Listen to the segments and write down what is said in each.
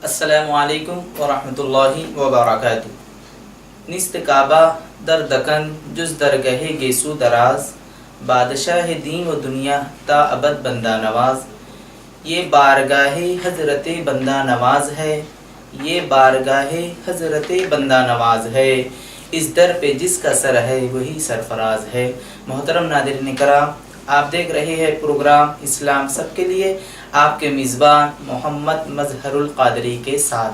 السلام علیکم ورحمۃ اللہ وبرکاتہ. نیست کعبہ در دکن جز درگہ گیسو دراز، بادشاہ دین و دنیا تا ابد بندہ نواز. یہ بارگاہ حضرت بندہ نواز ہے، یہ بارگاہ حضرت بندہ نواز ہے، اس در پہ جس کا سر ہے وہی سرفراز ہے. محترم ناظرین کرام، آپ دیکھ رہے ہیں پروگرام اسلام سب کے لیے، آپ کے میزبان محمد مظہر القادری کے ساتھ.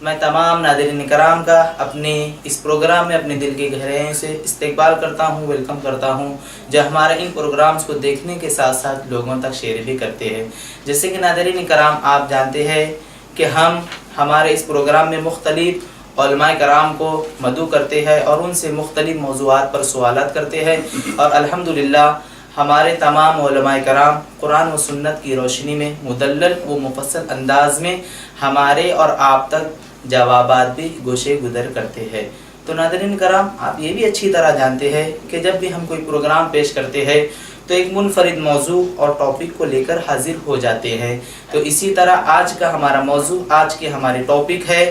میں تمام ناظرین کرام کا اپنے اس پروگرام میں اپنے دل کی گہرائیوں سے استقبال کرتا ہوں، ویلکم کرتا ہوں، جو ہمارے ان پروگرامز کو دیکھنے کے ساتھ ساتھ لوگوں تک شیئر بھی کرتے ہیں. جیسے کہ ناظرین کرام آپ جانتے ہیں کہ ہم ہمارے اس پروگرام میں مختلف علماء کرام کو مدعو کرتے ہیں اور ان سے مختلف موضوعات پر سوالات کرتے ہیں، اور الحمدللہ ہمارے تمام علماء کرام قرآن و سنت کی روشنی میں مدلل و مفصل انداز میں ہمارے اور آپ تک جوابات بھی گوشے گزر کرتے ہیں. تو ناظرین کرام، آپ یہ بھی اچھی طرح جانتے ہیں کہ جب بھی ہم کوئی پروگرام پیش کرتے ہیں تو ایک منفرد موضوع اور ٹاپک کو لے کر حاضر ہو جاتے ہیں. تو اسی طرح آج کا ہمارا موضوع، آج کے ہمارے ٹاپک ہے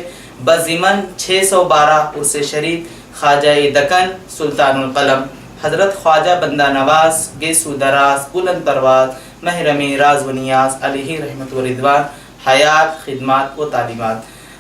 بضمن 612 عرس شریف خواجہ دکن سلطان القلم حضرت خواجہ بندہ نواز گیسو دراز بلند پرواز محرم راز و نیاز علیہ رحمت و رضوان حیات خدمات و تعلیمات.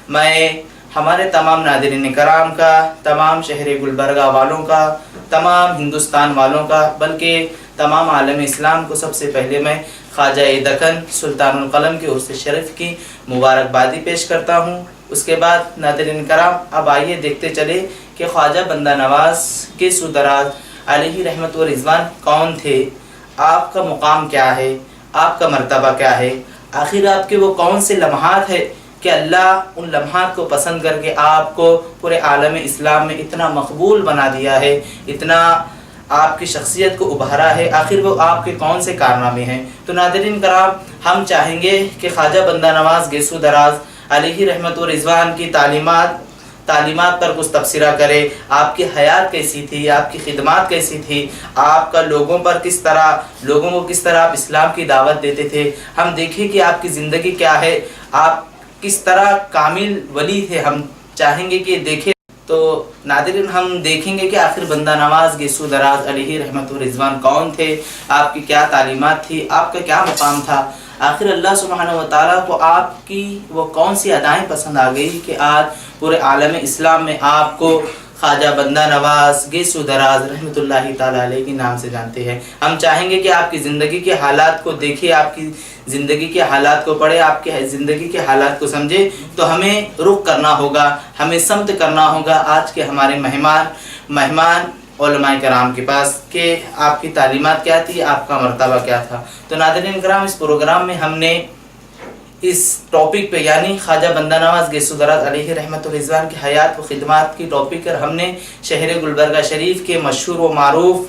میں ہمارے تمام ناظرین کرام کا، تمام شہر گلبرگہ والوں کا، تمام ہندوستان والوں کا، بلکہ تمام عالم اسلام کو سب سے پہلے میں خواجہ دکن سلطان القلم کے عرس شریف کی مبارکبادی پیش کرتا ہوں. اس کے بعد ناظرین کرام اب آئیے دیکھتے چلے کہ خواجہ بندہ نواز گیسو دراز علیہ رحمت و رضوان کون تھے، آپ کا مقام کیا ہے، آپ کا مرتبہ کیا ہے، آخر آپ کے وہ کون سے لمحات ہے کہ اللہ ان لمحات کو پسند کر کے آپ کو پورے عالم اسلام میں اتنا مقبول بنا دیا ہے، اتنا آپ کی شخصیت کو ابھارا ہے، آخر وہ آپ کے کون سے کارنامے ہیں. تو ناظرین کرام، ہم چاہیں گے کہ خواجہ بندہ نواز گیسو دراز علیہ رحمت و رضوان کی تعلیمات پر کچھ تبصرہ کرے. آپ کی حیات کیسی تھی، آپ کی خدمات کیسی تھی، آپ کا لوگوں کو کس طرح آپ اسلام کی دعوت دیتے تھے. ہم دیکھیں کہ آپ کی زندگی کیا ہے، آپ کس طرح کامل ولی تھے، ہم چاہیں گے کہ دیکھیں. تو ناظرین، ہم دیکھیں گے کہ آخر بندہ نواز گیسو دراز علیہ رحمت و رضوان کون تھے، آپ کی کیا تعلیمات تھی، آپ کا کیا مقام تھا، آخر اللہ سبحانہ و تعالیٰ کو آپ کی وہ کون سی ادائیں پسند آ گئی کہ آج پورے عالم اسلام میں آپ کو خواجہ بندہ نواز گیسو دراز رحمۃ اللہ تعالیٰ علیہ کے نام سے جانتے ہیں. ہم چاہیں گے کہ آپ کی زندگی کے حالات کو دیکھیں، آپ کی زندگی کے حالات کو پڑھیں، آپ کی زندگی کے حالات کو سمجھیں. تو ہمیں رخ کرنا ہوگا، ہمیں سمت کرنا ہوگا آج کے ہمارے مہمان علماء کرام کے پاس کہ آپ کی تعلیمات کیا تھی، آپ کا مرتبہ کیا تھا. تو ناظرین کرام، اس پروگرام میں ہم نے اس ٹاپک پہ یعنی خواجہ بندہ نواز گیسو دراز علیہ رحمت و رضوان کی حیات و خدمات کی ٹاپک پر ہم نے شہر گلبرگہ شریف کے مشہور و معروف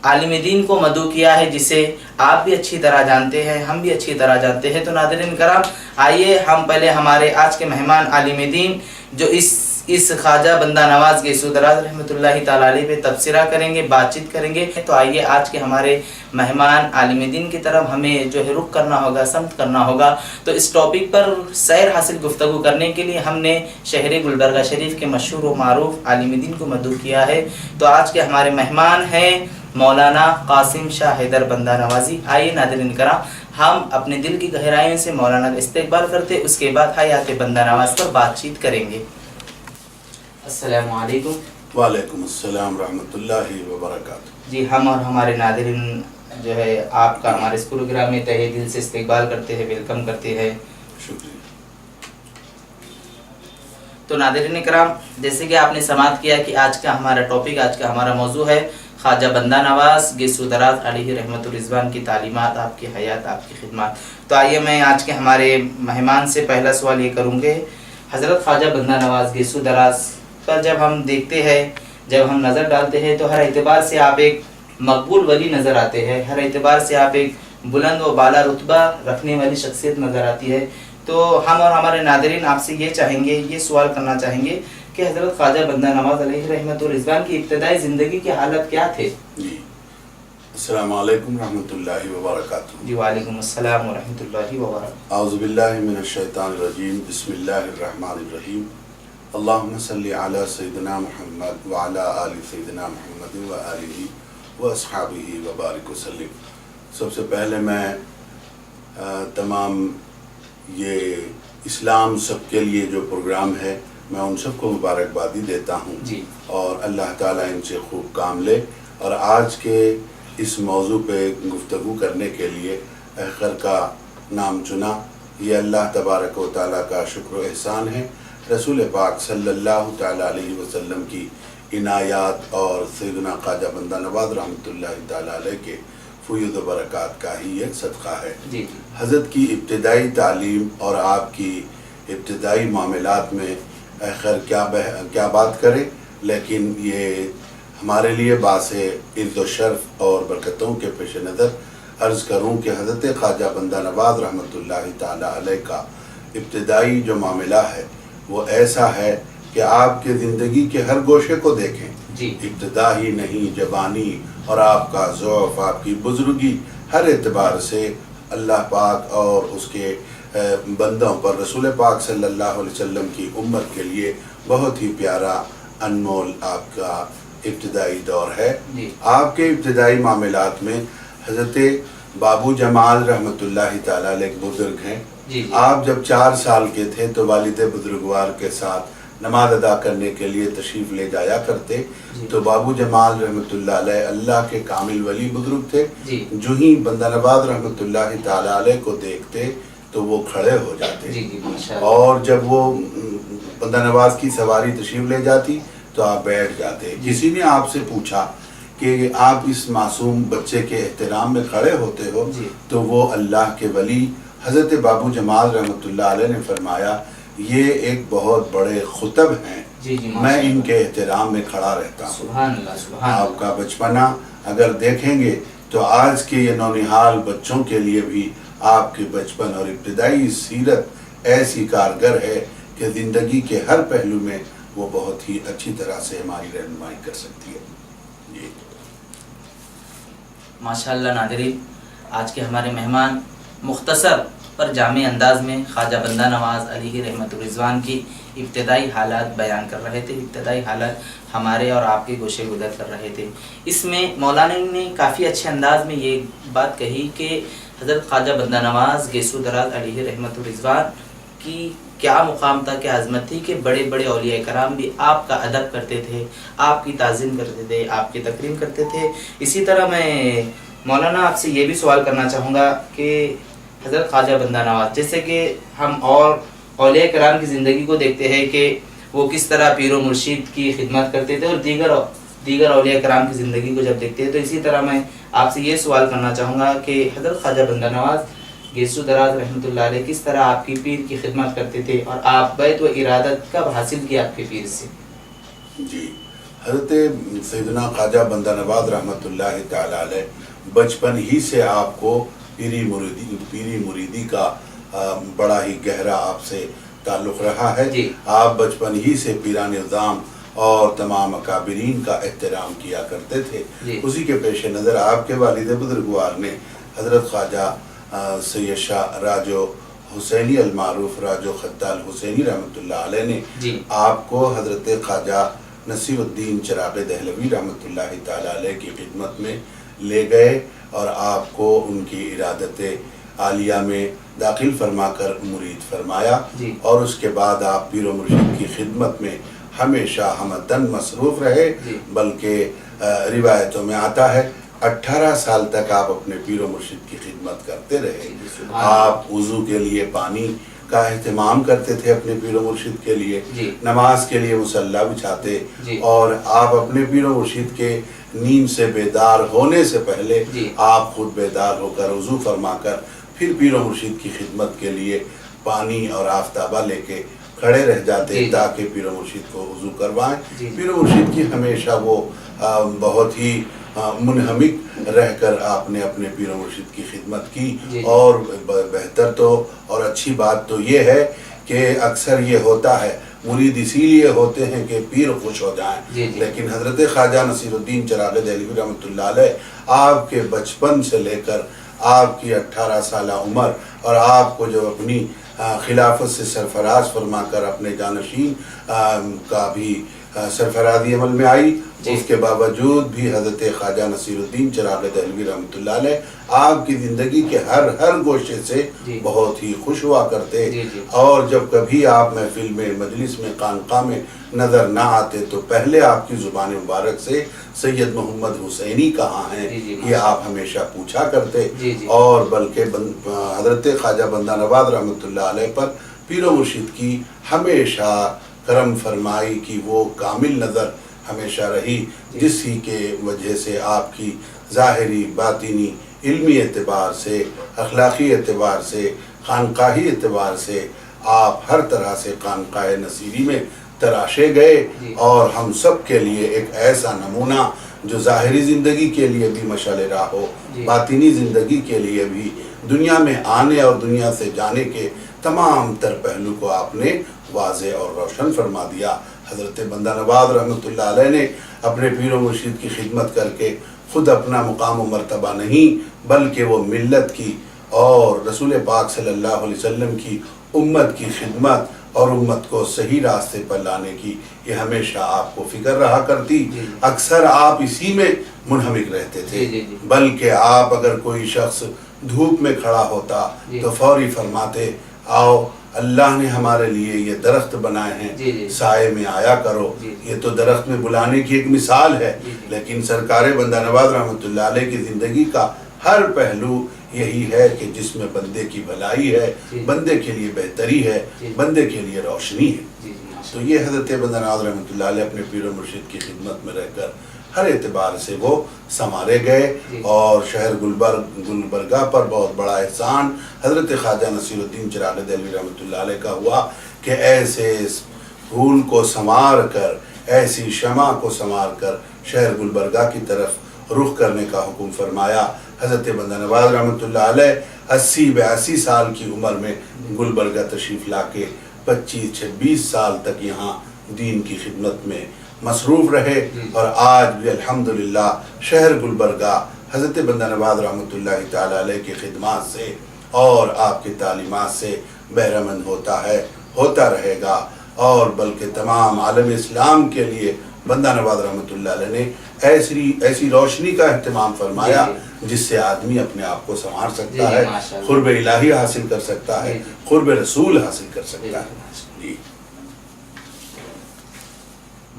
عالم دین کو مدعو کیا ہے، جسے آپ بھی اچھی طرح جانتے ہیں، ہم بھی اچھی طرح جانتے ہیں. تو ناظرین کرام، آئیے ہم پہلے ہمارے آج کے مہمان عالم دین جو اس خواجہ بندہ نواز گیسو دراز رحمۃ اللہ تعالیٰ علیہ پہ تبصرہ کریں گے، بات چیت کریں گے. تو آئیے آج کے ہمارے مہمان عالم دین کی طرف ہمیں جو ہے رخ کرنا ہوگا، سمت کرنا ہوگا. تو اس ٹاپک پر سیر حاصل گفتگو کرنے کے لیے ہم نے شہر گلبرگہ شریف کے مشہور و معروف عالم دین کو مدعو کیا ہے. تو آج کے ہمارے مہمان ہیں مولانا قاسم شاہ حیدر بندہ نوازی. آئیے ناظرین کرام، ہم اپنے دل کی گہرائیوں سے مولانا کا استقبال کرتے، اس کے بعد حیات بندہ نواز پر بات چیت کریں گے. السلام علیکم. وعلیکم السلام ورحمۃ اللہ وبرکاتہ. جی، ہم اور ہمارے ناظرین جو ہے آپ کا ہمارے اس پروگرام میں تہہ دل سے استقبال کرتے ہیں، ویلکم کرتے ہیں. شکریہ. تو ناظرین کرام، جیسے کہ آپ نے سماعت کیا کہ آج کا ہمارا ٹاپک، آج کا ہمارا موضوع ہے خواجہ بندہ نواز گیسو دراز علیہ رحمت الرضوان کی تعلیمات، آپ کی حیات، آپ کی خدمات. تو آئیے میں آج کے ہمارے مہمان سے پہلا سوال یہ کروں گے، حضرت خواجہ بندہ نواز گیسو دراز پر جب ہم دیکھتے ہیں، جب ہم نظر ڈالتے ہیں تو ہر اعتبار سے آپ ایک مقبول ولی نظر آتے ہیں، ہر اعتبار سے آپ ایک بلند و بالا رتبہ رکھنے والی شخصیت نظر آتی ہے. تو ہم اور ہمارے ناظرین آپ سے یہ چاہیں گے، یہ سوال کرنا چاہیں گے کہ حضرت خواجہ بندہ نواز علیہ رحمت الرضوان کی ابتدائی زندگی کے حالت کیا تھے؟ جی، السلام علیکم ورحمۃ اللہ وبرکاتہ. جی وعلیکم السلام ورحمۃ اللہ وبرکاتہ. اعوذ باللہ من الشیطان الرجیم. بسم اللہ الرحمن الرحیم. اللہم صلی علی سیدنا محمد وعلی آل سیدنا محمد وآلہ واصحابہ وبارک وسلم. سب سے پہلے میں تمام یہ اسلام سب کے لیے جو پروگرام ہے میں ان سب کو مبارکبادی دیتا ہوں جی اور اللہ تعالیٰ ان سے خوب کام لے. اور آج کے اس موضوع پہ گفتگو کرنے کے لیے احقر کا نام چنا، یہ اللہ تبارک و تعالیٰ کا شکر و احسان ہے. رسول پاک صلی اللہ تعالیٰ علیہ وسلم کی عنایات اور سیدنا خواجہ بندہ نواز رحمۃ اللہ تعالیٰ علیہ کے فیوض و برکات کا ہی یہ صدقہ ہے. جی حضرت کی ابتدائی تعلیم اور آپ کی ابتدائی معاملات میں احقر کیا بات کرے، لیکن یہ ہمارے لیے باعث عزت و شرف اور برکتوں کے پیش نظر عرض کروں کہ حضرت خواجہ بندہ نواز رحمۃ اللہ تعالیٰ علیہ کا ابتدائی جو معاملہ ہے وہ ایسا ہے کہ آپ کے زندگی کے ہر گوشے کو دیکھیں. جی ابتدا ہی نہیں، جوانی اور آپ کا ضعف، آپ کی بزرگی، ہر اعتبار سے اللہ پاک اور اس کے بندوں پر رسول پاک صلی اللہ علیہ وسلم کی امت کے لیے بہت ہی پیارا انمول آپ کا ابتدائی دور ہے. جی آپ کے ابتدائی معاملات میں حضرت بابو جمال رحمۃ اللہ تعالیٰ علیہ ایک بزرگ ہیں. جی آپ جب 4 سال کے تھے تو والد بزرگوار کے ساتھ نماز ادا کرنے کے لیے تشریف لے جایا کرتے. تو بابو جمال رحمۃ اللہ علیہ اللہ کے کامل ولی بزرگ تھے. جی جو ہی بندہ نواز رحمۃ اللہ تعالیٰ علیہ کو دیکھتے تو وہ کھڑے ہو جاتے. جی ماشاء اللہ. اور جب وہ بندہ نواز کی سواری تشریف لے جاتی تو آپ بیٹھ جاتے. کسی نے آپ سے پوچھا کہ آپ اس معصوم بچے کے احترام میں کھڑے ہوتے ہو، جی تو وہ اللہ کے ولی حضرت بابو جمال رحمۃ اللہ علیہ نے فرمایا یہ ایک بہت بڑے خطب ہیں، جی میں ان کے احترام میں کھڑا رہتا ہوں. سبحان اللہ سبحان آپ کا بچپنا اگر دیکھیں گے تو آج کے یہ نونہال بچوں کے لیے بھی آپ کے بچپن اور ابتدائی سیرت ایسی کارگر ہے کہ زندگی کے ہر پہلو میں وہ بہت ہی اچھی طرح سے ہماری رہنمائی کر سکتی ہے. جی ماشاء اللہ. ناظرین، آج کے ہمارے مہمان مختصر پر جامع انداز میں خواجہ بندہ نواز علیہ رحمت الرضوان کی ابتدائی حالات بیان کر رہے تھے. ابتدائی حالات ہمارے اور آپ کے گوشے گزر کر رہے تھے. اس میں مولانا نے کافی اچھے انداز میں یہ بات کہی کہ حضرت خواجہ بندہ نواز گیسو دراز علیہ رحمت الرضوان کی کیا مقام تھا، کیا عظمت تھی کہ بڑے بڑے اولیاء کرام بھی آپ کا ادب کرتے تھے، آپ کی تعظیم کرتے تھے، آپ کی تکریم کرتے تھے. اسی طرح میں مولانا آپ سے یہ بھی سوال کرنا چاہوں گا کہ حضرت خواجہ بندہ نواز، جیسے کہ ہم اور اولیاء کرام کی زندگی کو دیکھتے ہیں کہ وہ کس طرح پیر و مرشید کی خدمت کرتے تھے، اور دیگر اولیاء کرام کی زندگی کو جب دیکھتے ہیں تو اسی طرح میں آپ سے یہ سوال کرنا چاہوں گا کہ حضرت خواجہ بندہ نواز گیسو دراز رحمۃ اللہ علیہ کس طرح آپ کی پیر کی خدمت کرتے تھے، اور آپ بیت و ارادت کب حاصل کیا آپ کے پیر سے؟ جی حضرت سیدنا خواجہ بندہ نواز رحمۃ اللہ تعالیٰ علیہ بچپن ہی سے آپ کو پیری مریدی کا بڑا ہی گہرا آپ سے تعلق رہا ہے. جی آپ بچپن ہی سے پیران نظام اور تمام اکابرین کا احترام کیا کرتے تھے. جی اسی کے پیش نظر آپ کے والد بزرگوار نے حضرت خواجہ سید شاہ راجو حسینی المعروف راجو خطال حسینی رحمۃ اللہ علیہ نے جی آپ کو حضرت خواجہ نصیر الدین چراغ دہلوی رحمۃ اللہ تعالیٰ علیہ کی خدمت میں لے گئے اور آپ کو ان کی ارادت عالیہ میں داخل فرما کر مرید فرمایا. جی اور اس کے بعد آپ پیر و مرشد کی خدمت میں ہمیشہ ہمدن مصروف رہے. جی بلکہ روایتوں میں آتا ہے 18 سال تک آپ اپنے پیر و مرشد کی خدمت کرتے رہے. آپ وضو کے لیے پانی کا اہتمام کرتے تھے اپنے پیر و مرشد کے لیے، نماز کے لیے مصلی بچھاتے، اور آپ اپنے پیر و مرشد کے نیند سے بیدار ہونے سے پہلے آپ خود بیدار ہو کر وضو فرما کر پھر پیر و مرشد کی خدمت کے لیے پانی اور آفتابہ لے کے کھڑے رہ جاتے تاکہ پیر و مرشد کو وضو کروائیں. پیر و مرشد کی ہمیشہ وہ بہت ہی منہمک رہ کر آپ نے اپنے پیر و مرشد کی خدمت کی. اور بہتر تو اور اچھی بات تو یہ ہے کہ اکثر یہ ہوتا ہے مرید اسی لیے ہوتے ہیں کہ پیر خوش ہو جائیں. جی جی. لیکن حضرت خواجہ نصیر الدین چراغ دہلوی رحمۃ اللہ علیہ آپ کے بچپن سے لے کر آپ کی 18 سالہ عمر اور آپ کو جو اپنی خلافت سے سرفراز فرما کر اپنے جانشین کا بھی سرفرازی عمل میں آئی، جی. اس کے باوجود بھی حضرت خواجہ نصیر الدین چراغ دہلوی رحمۃ اللہ علیہ آپ کی زندگی کے ہر گوشے سے جی. بہت ہی خوش ہوا کرتے. جی جی. اور جب کبھی آپ محفل میں، مجلس میں، خانقاہ میں نظر نہ آتے تو پہلے آپ کی زبان مبارک سے سید محمد حسینی کہاں ہیں جی جی. یہ آپ ہمیشہ پوچھا کرتے. جی جی. اور بلکہ حضرت خواجہ بندہ نواز رحمۃ اللہ علیہ پر پیر و مرشد کی ہمیشہ کرم فرمائی کی وہ کامل نظر ہمیشہ رہی، جس ہی کے وجہ سے آپ کی ظاہری، باطنی، علمی اعتبار سے، اخلاقی اعتبار سے، خانقاہی اعتبار سے آپ ہر طرح سے خانقاہ نصیری میں تراشے گئے. اور ہم سب کے لیے ایک ایسا نمونہ جو ظاہری زندگی کے لیے بھی مشعل راہ ہو، باطنی زندگی کے لیے بھی، دنیا میں آنے اور دنیا سے جانے کے تمام تر پہلو کو آپ نے واضح اور روشن فرما دیا. حضرت بندہ نواز رحمۃ اللہ علیہ نے اپنے پیر و مرشد کی خدمت کر کے خود اپنا مقام و مرتبہ نہیں بلکہ وہ ملت کی اور رسول پاک صلی اللہ علیہ وسلم کی امت کی خدمت اور امت کو صحیح راستے پر لانے کی یہ ہمیشہ آپ کو فکر رہا کرتی. اکثر آپ اسی میں منہمک رہتے تھے، بلکہ آپ اگر کوئی شخص دھوپ میں کھڑا ہوتا تو فوری فرماتے آؤ اللہ نے ہمارے لیے یہ درخت بنائے ہیں، سائے میں آیا کرو. یہ تو درخت میں بلانے کی ایک مثال ہے، لیکن سرکار بندہ نواز رحمۃ اللہ علیہ کی زندگی کا ہر پہلو یہی ہے کہ جس میں بندے کی بھلائی ہے، بندے کے لیے بہتری ہے، بندے کے لیے روشنی ہے. تو یہ حضرت بندہ نواز رحمۃ اللہ علیہ اپنے پیر و مرشد کی خدمت میں رہ کر ہر اعتبار سے وہ سنوارے گئے. اور شہر گلبرگہ پر بہت بڑا احسان حضرت خواجہ نصیر الدین چراغ دہلوی رحمۃ اللہ علیہ کا ہوا کہ ایسے پھول کو سنوار کر، ایسی شمع کو سنوار کر شہر گلبرگہ کی طرف رخ کرنے کا حکم فرمایا. حضرت بندہ نواز رحمۃ اللہ علیہ 80-82 سال کی عمر میں گلبرگہ تشریف لا کے 25-26 سال تک یہاں دین کی خدمت میں مصروف رہے. اور آج بھی الحمدللہ شہر گلبرگہ حضرت بندہ نواز رحمۃ اللہ تعالی علیہ کی خدمات سے اور آپ کی تعلیمات سے بہرمند ہوتا ہے، ہوتا رہے گا. اور بلکہ تمام عالم اسلام کے لیے بندہ نواز رحمۃ اللہ علیہ نے ایسی روشنی کا اہتمام فرمایا جس سے آدمی اپنے آپ کو سنوار سکتا ہے، قرب الہی حاصل کر سکتا ہے، قرب رسول حاصل کر سکتا ہے. جی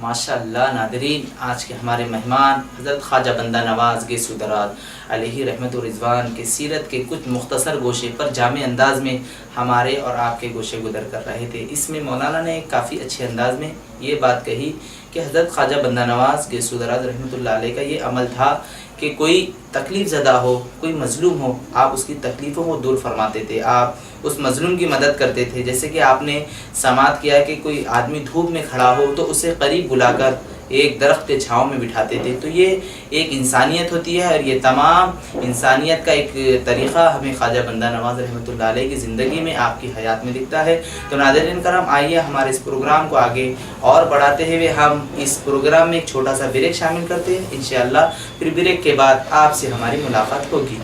ماشاء اللہ. ناظرین، آج کے ہمارے مہمان حضرت خواجہ بندہ نواز گیسو دراد علیہ رحمت و رضوان کے سیرت کے کچھ مختصر گوشے پر جامع انداز میں ہمارے اور آپ کے گوشے گزر کر رہے تھے. اس میں مولانا نے کافی اچھے انداز میں یہ بات کہی کہ حضرت خواجہ بندہ نواز گیسو دراد رحمت اللہ علیہ کا یہ عمل تھا کہ کوئی تکلیف زدہ ہو، کوئی مظلوم ہو، آپ اس کی تکلیفوں کو دور فرماتے تھے، آپ اس مظلوم کی مدد کرتے تھے. جیسے کہ آپ نے سماعت کیا کہ کوئی آدمی دھوپ میں کھڑا ہو تو اسے قریب بلا کر ایک درخت کے چھاؤں میں بٹھاتے تھے. تو یہ ایک انسانیت ہوتی ہے، اور یہ تمام انسانیت کا ایک طریقہ ہمیں خواجہ بندہ نواز رحمۃ اللہ علیہ کی زندگی میں، آپ کی حیات میں دکھتا ہے. تو ناظرین کرام، آئیے ہمارے اس پروگرام کو آگے اور بڑھاتے ہوئے ہم اس پروگرام میں ایک چھوٹا سا بریک شامل کرتے ہیں. انشاءاللہ پھر بریک کے بعد آپ سے ہماری ملاقات ہوگی.